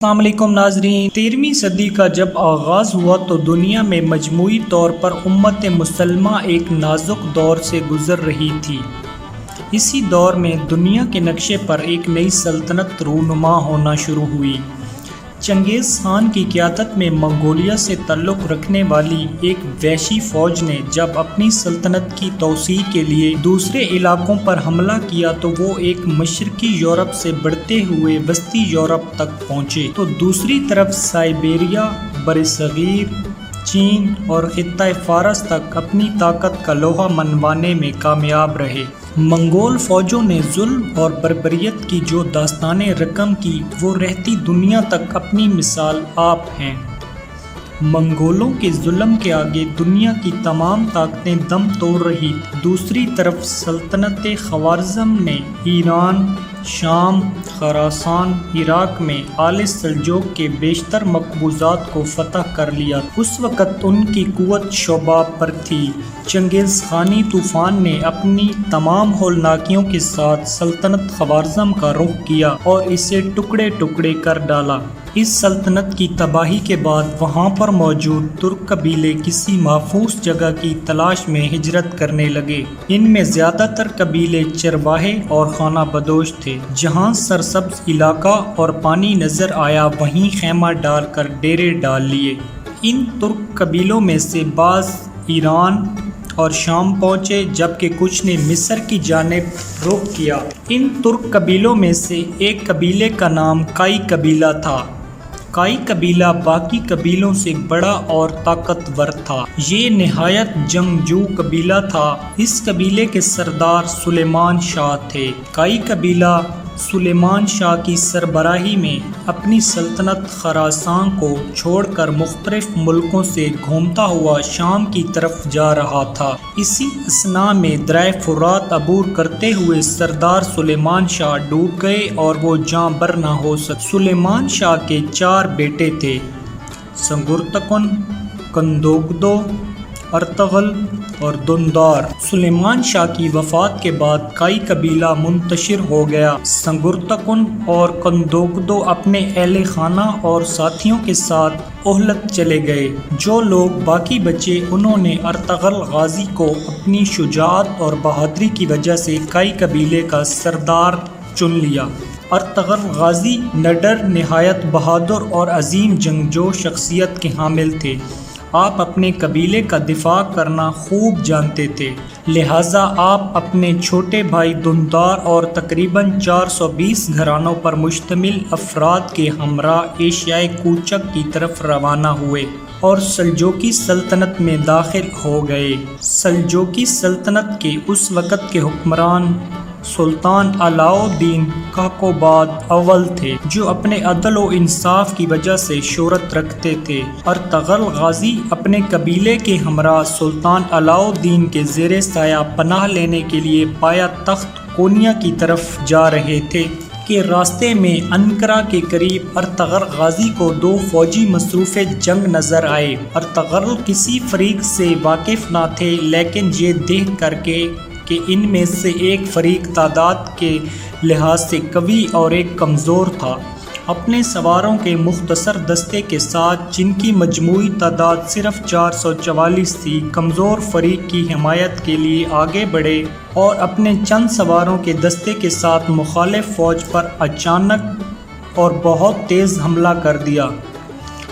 السلام علیکم ناظرین۔ 13ویں صدی کا جب آغاز ہوا تو دنیا میں مجموعی طور پر امت مسلمہ ایک نازک دور سے گزر رہی تھی۔ اسی دور میں دنیا کے نقشے پر ایک نئی سلطنت رونما ہونا شروع ہوئی۔ چنگیز خان کی قیادت میں منگولیا سے تعلق رکھنے والی ایک وحشی فوج نے جب اپنی سلطنت کی توسیع کے لیے دوسرے علاقوں پر حملہ کیا تو وہ ایک مشرقی یورپ سے بڑھتے ہوئے وسطی یورپ تک پہنچے تو دوسری طرف سائبیریا، برصغیر چین اور خطہ فارس تک اپنی طاقت کا لوہا منوانے میں کامیاب رہے۔ منگول فوجوں نے ظلم اور بربریت کی جو داستانیں رقم کی وہ رہتی دنیا تک اپنی مثال آپ ہیں۔ منگولوں کے ظلم کے آگے دنیا کی تمام طاقتیں دم توڑ رہی۔ دوسری طرف سلطنت خوارزم نے ایران، شام، خراسان، عراق میں آل سلجوق کے بیشتر مقبوضات کو فتح کر لیا۔ اس وقت ان کی قوت شباب پر تھی۔ چنگیز خانی طوفان نے اپنی تمام ہولناکیوں کے ساتھ سلطنت خوارزم کا رخ کیا اور اسے ٹکڑے ٹکڑے کر ڈالا۔ اس سلطنت کی تباہی کے بعد وہاں پر موجود ترک قبیلے کسی محفوظ جگہ کی تلاش میں ہجرت کرنے لگے۔ ان میں زیادہ تر قبیلے چرواہے اور خانہ بدوش تھے۔ جہاں سرسبز علاقہ اور پانی نظر آیا وہیں خیمہ ڈال کر ڈیرے ڈال لیے۔ ان ترک قبیلوں میں سے بعض ایران اور شام پہنچے جبکہ کچھ نے مصر کی جانب رخ کیا۔ ان ترک قبیلوں میں سے ایک قبیلے کا نام کائی قبیلہ تھا۔ کائی قبیلہ باقی قبیلوں سے بڑا اور طاقتور تھا۔ یہ نہایت جنگجو قبیلہ تھا۔ اس قبیلے کے سردار سلیمان شاہ تھے۔ کائی قبیلہ سلیمان شاہ کی سربراہی میں اپنی سلطنت خراسان کو چھوڑ کر مختلف ملکوں سے گھومتا ہوا شام کی طرف جا رہا تھا۔ اسی اثناء میں دریائے فرات عبور کرتے ہوئے سردار سلیمان شاہ ڈوب گئے اور وہ جاں بر نہ ہو سکے۔ سلیمان شاہ کے 4 بیٹے تھے: سنگرتکن، کندوگدو، ارطغرل اور دندار۔ سلیمان شاہ کی وفات کے بعد کائی قبیلہ منتشر ہو گیا۔ سنگرتکن اور کندوگدو اپنے اہل خانہ اور ساتھیوں کے ساتھ اہلت چلے گئے۔ جو لوگ باقی بچے انہوں نے ارطغرل غازی کو اپنی شجاعت اور بہادری کی وجہ سے کائی قبیلے کا سردار چن لیا۔ ارطغرل غازی نڈر، نہایت بہادر اور عظیم جنگجو شخصیت کے حامل تھے۔ آپ اپنے قبیلے کا دفاع کرنا خوب جانتے تھے، لہٰذا آپ اپنے چھوٹے بھائی دندار اور تقریباً 420 گھرانوں پر مشتمل افراد کے ہمراہ ایشیائے کوچک کی طرف روانہ ہوئے اور سلجوقی سلطنت میں داخل ہو گئے۔ سلجوقی سلطنت کے اس وقت کے حکمران سلطان علاؤ الدین کیقوباد اول تھے، جو اپنے عدل و انصاف کی وجہ سے شہرت رکھتے تھے۔ ارطغرل غازی اپنے قبیلے کے ہمراہ سلطان علاؤ الدین کے زیر سایہ پناہ لینے کے لیے پایا تخت کونیا کی طرف جا رہے تھے کہ راستے میں انقرہ کے قریب ارطغرل غازی کو 2 فوجی مصروف جنگ نظر آئے۔ ارطغرل کسی فریق سے واقف نہ تھے، لیکن یہ دیکھ کر کہ ان میں سے ایک فریق تعداد کے لحاظ سے قوی اور ایک کمزور تھا، اپنے سواروں کے مختصر دستے کے ساتھ جن کی مجموعی تعداد صرف 444 تھی، کمزور فریق کی حمایت کے لیے آگے بڑھے اور اپنے چند سواروں کے دستے کے ساتھ مخالف فوج پر اچانک اور بہت تیز حملہ کر دیا۔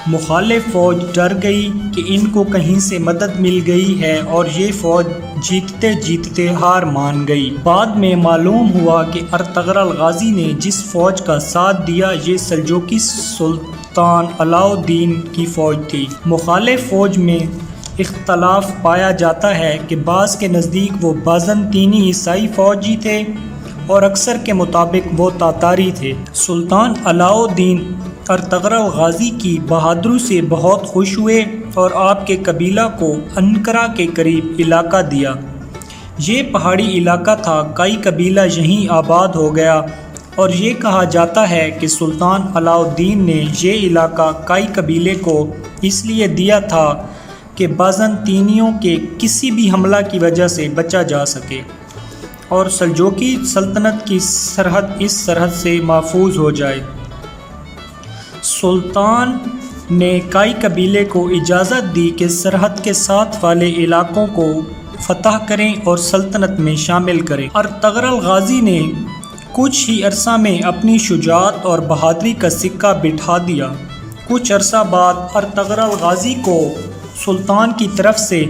مخالف فوج ڈر گئی کہ ان کو کہیں سے مدد مل گئی ہے اور یہ فوج جیتتے جیتتے ہار مان گئی۔ بعد میں معلوم ہوا کہ ارطغرل غازی نے جس فوج کا ساتھ دیا یہ سلجوقی سلطان علاؤ الدین کی فوج تھی۔ مخالف فوج میں اختلاف پایا جاتا ہے کہ بعض کے نزدیک وہ بازنطینی عیسائی فوجی تھے اور اکثر کے مطابق وہ تاتاری تھے۔ سلطان علاؤ الدین ارطغرل غازی کی بہادری سے بہت خوش ہوئے اور آپ کے قبیلہ کو انقرہ کے قریب علاقہ دیا۔ یہ پہاڑی علاقہ تھا، کائی قبیلہ یہیں آباد ہو گیا اور یہ کہا جاتا ہے کہ سلطان علاؤ الدین نے یہ علاقہ کائی قبیلے کو اس لیے دیا تھا کہ بازنطینیوں کے کسی بھی حملہ کی وجہ سے بچا جا سکے اور سلجوقی سلطنت کی سرحد اس سرحد سے محفوظ ہو جائے۔ سلطان نے کائی قبیلے کو اجازت دی کہ سرحد کے ساتھ والے علاقوں کو فتح کریں اور سلطنت میں شامل کریں۔ ارطغرل غازی نے کچھ ہی عرصہ میں اپنی شجاعت اور بہادری کا سکہ بٹھا دیا۔ کچھ عرصہ بعد ارطغرل غازی کو سلطان کی طرف سے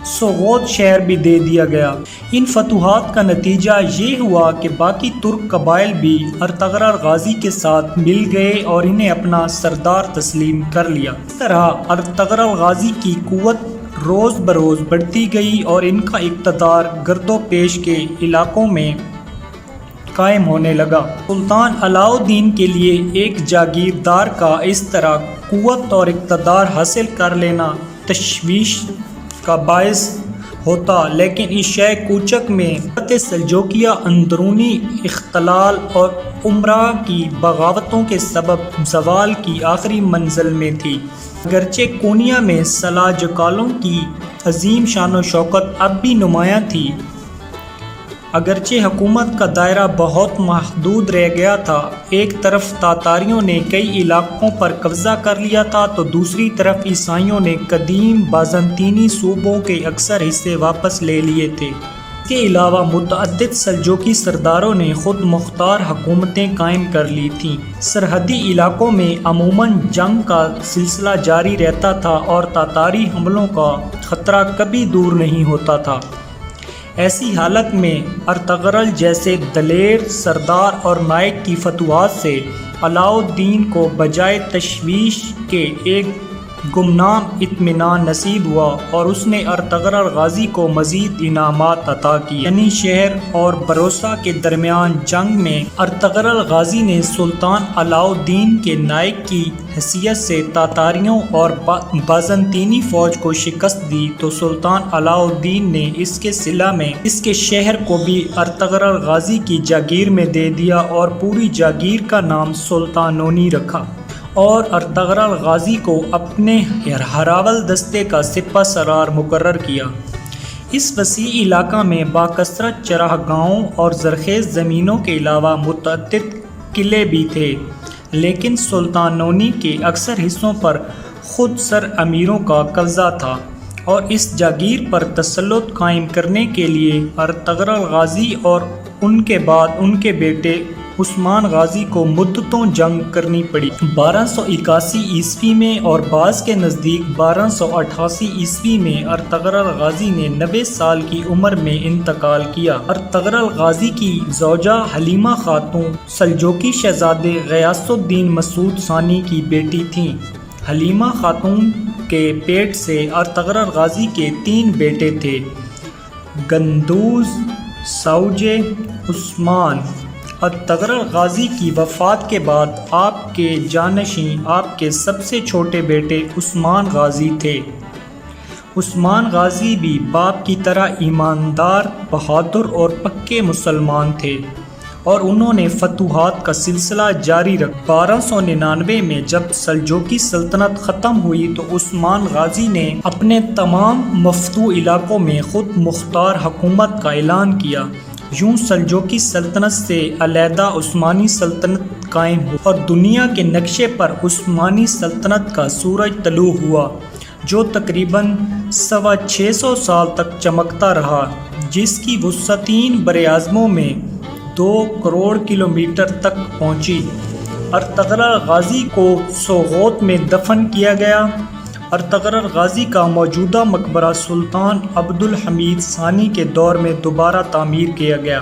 سوغوت شہر بھی دے دیا گیا۔ ان فتوحات کا نتیجہ یہ ہوا کہ باقی ترک قبائل بھی ارطغرل غازی کے ساتھ مل گئے اور انہیں اپنا سردار تسلیم کر لیا۔ اس طرح ارطغرل غازی کی قوت روز بروز بڑھتی گئی اور ان کا اقتدار گرد و پیش کے علاقوں میں قائم ہونے لگا۔ سلطان علاء الدین کے لیے ایک جاگیردار کا اس طرح قوت اور اقتدار حاصل کر لینا تشویش کا باعث ہوتا، لیکن اس شہ کوچک میں دولت سلجوقیہ اندرونی اختلال اور امراء کی بغاوتوں کے سبب زوال کی آخری منزل میں تھی۔ اگرچہ کونیا میں سلاجقالوں کی عظیم شان و شوکت اب بھی نمایاں تھی، اگرچہ حکومت کا دائرہ بہت محدود رہ گیا تھا۔ ایک طرف تاتاریوں نے کئی علاقوں پر قبضہ کر لیا تھا تو دوسری طرف عیسائیوں نے قدیم بازنطینی صوبوں کے اکثر حصے واپس لے لیے تھے۔ اس کے علاوہ متعدد سلجوقی سرداروں نے خود مختار حکومتیں قائم کر لی تھیں۔ سرحدی علاقوں میں عموماً جنگ کا سلسلہ جاری رہتا تھا اور تاتاری حملوں کا خطرہ کبھی دور نہیں ہوتا تھا۔ ایسی حالت میں ارطغرل جیسے دلیر سردار اور نائک کی فتوحات سے علاء الدین کو بجائے تشویش کے ایک گمنام اطمینان نصیب ہوا اور اس نے ارطغرل غازی کو مزید انعامات عطا کیے۔ یعنی شہر اور بروسہ کے درمیان جنگ میں ارطغرل غازی نے سلطان علاء الدین کے نائک کی حیثیت سے تاتاریوں اور بازنطینی فوج کو شکست دی تو سلطان علاء الدین نے اس کے صلہ میں اس کے شہر کو بھی ارطغرل غازی کی جاگیر میں دے دیا اور پوری جاگیر کا نام سلطانونی رکھا اور ارطغرل غازی کو اپنے ہراول دستے کا سپہ سالار مقرر کیا۔ اس وسیع علاقہ میں باکثرت چراگاہوں اور زرخیز زمینوں کے علاوہ متعدد قلعے بھی تھے، لیکن سلطانونی کے اکثر حصوں پر خود سر امیروں کا قبضہ تھا اور اس جاگیر پر تسلط قائم کرنے کے لیے ارطغرل غازی اور ان کے بعد ان کے بیٹے عثمان غازی کو مدتوں جنگ کرنی پڑی۔ 1281 عیسوی میں اور بعض کے نزدیک 1288 عیسوی میں ارطغرل غازی نے 90 سال کی عمر میں انتقال کیا۔ ارطغرل غازی کی زوجہ حلیمہ خاتون سلجوقی شہزادے غیاث الدین مسعود ثانی کی بیٹی تھیں۔ حلیمہ خاتون کے پیٹ سے ارطغرل غازی کے 3 بیٹے تھے، گندوز، ساوجے، عثمان۔ ارطغرل غازی کی وفات کے بعد آپ کے جانشین آپ کے سب سے چھوٹے بیٹے عثمان غازی تھے۔ عثمان غازی بھی باپ کی طرح ایماندار، بہادر اور پکے مسلمان تھے اور انہوں نے فتوحات کا سلسلہ جاری رکھا۔ 1299 میں جب سلجوقی سلطنت ختم ہوئی تو عثمان غازی نے اپنے تمام مفتوح علاقوں میں خود مختار حکومت کا اعلان کیا۔ یوں سلجوقی سلطنت سے علیحدہ عثمانی سلطنت قائم ہوئی اور دنیا کے نقشے پر عثمانی سلطنت کا سورج طلوع ہوا، جو تقریباً 650 سال تک چمکتا رہا، جس کی وسعتیں براعظموں میں 2 کروڑ کلومیٹر تک پہنچی۔ ارطغرل غازی کو سوغوت میں دفن کیا گیا۔ ارطغرل غازی کا موجودہ مقبرہ سلطان عبدالحمید ثانی کے دور میں دوبارہ تعمیر کیا گیا۔